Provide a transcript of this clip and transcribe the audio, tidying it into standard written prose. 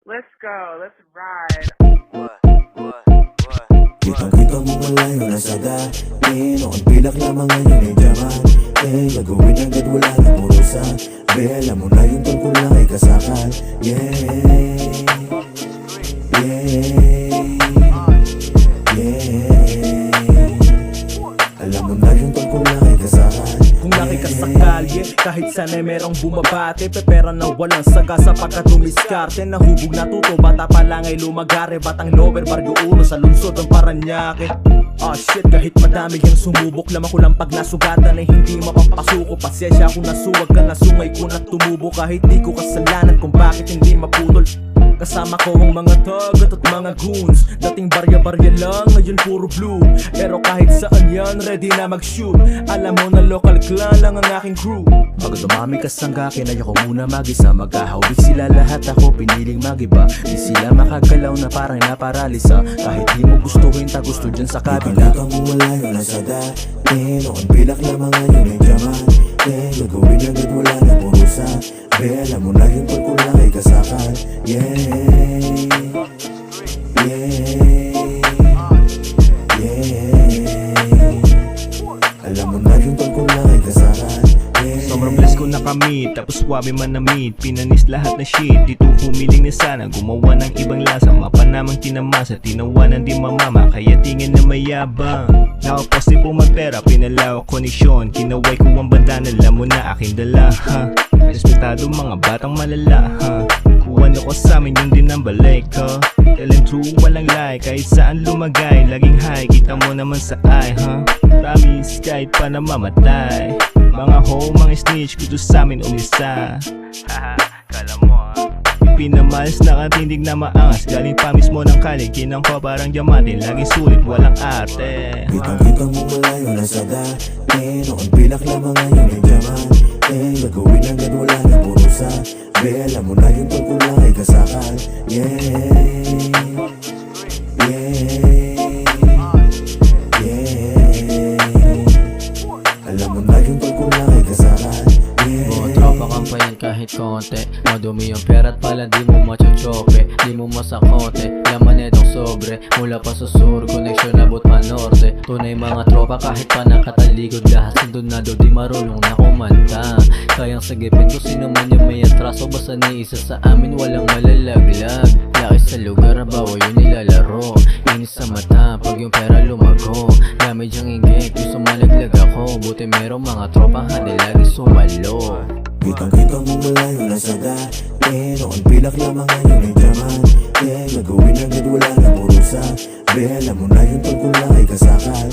Let's go. Let's ride. Kitang-kita mo malayo na sa dati. Noon pilak lamang ngayon ay diamante. Gagawin agad wala na purusa. Be, alam mo na yung tungkol lang ay kasakal. Yeah, alam mo na yung tungkol lang ay kasakal. Kung laki ka sa kalye, kahit sana'y merong bumabate, pepera na walang saga sapagkat dumiskarte. Nahubog na tuto, bata pa lang ay lumagare. Batang lover, baryo uno sa lungsod ng Paranaque. Shit, kahit madami yung sumubok, lamang ko lang pag nasugatan ay hindi mapapasuko. Pasensya kung nasuwag ka, nasungay ko na tumubo. Kahit di ko kasalanan kung bakit hindi maputol. Kasama ko ang mga tagat at mga goons. Dating barya-barya lang, ngayon puro blue. Pero kahit saan yan, ready na mag-shoot. Alam mo na local clan lang ang aking crew. Pag dumami kasangga, kinaya ko muna mag-isa. Maghahawig sila lahat, ako piniling mag-iba. Di sila makagalaw na parang naparalisa. Kahit di mo gustuhin, ta gusto dyan sa kabila. Kitang-kita mo malayo na sa dati. Noon pilak lamang ngayon ay diamante. Gagawin agad wala na purusa. Be, alam mo na yung tungkol lang ay kasakal. Alam mo na yung tungkol lang ay kasakal. Sobrang blessed ko nakamit, tapos swabe man na meet. Pinanis lahat na shit, dito humiling na sana. Gumawa ng ibang lasa, mapanamang tinamasa. Tinawanan di mamama, kaya tingin na mayabang. Nakaposte po magpera, pinalawak koneksyon. Kinaway ko ang bandana, alam mo na aking dala, ha. Respetado mga batang malala, ha. Kuha niyo ko sa amin, yun din ang balik, ha. Telling true, walang lie, kahit saan lumagay. Laging high, kita mo naman sa eye, ha. Promise, kahit pa na mamatay. Mga ho, mga snitch, kudo sa amin umisa. Haha, kala mo ha. Pinamalas na katindig na maangas. Galing pa mismo ng kali, kinang ko parang diamante. Laging sulit, walang arte. Kitang-kita mo malayo na sa dati. Noon pilak lamang ngayon ay diamante. Gagawin agad wala na purusa. Be, alam mo na yung tungkol lang ay kasakal. Alam mo na yung tungkol lang ay kasakal. Mga tropa kang pa yan kahit konti. Madumi yung pera at pala di mo machochope. Di mo masakote, laman edong sobre. Mula pa sa sur, koneksyon abot pa norte. Tunay mga tropa kahit pa nakataligod. Lahat sindunado di marunong na kumanta. Kayang sagipin ko sino man yung may atraso. Basta ni isa sa amin walang malalaglag. Laki sa lugar, bawa yung nilalaro. Inis sa mata pag yung pera lumago. Damage ang inggit, gusto malaglag ako. Buti merong mga tropa handa lagi sumalo. Kitang-kita mo malayo na sa dati. Noon pilak lamang ngayon ay diamante. Gagawin agad wala na purusa. Be, alam mo na yung tungkol lang ay kasakal.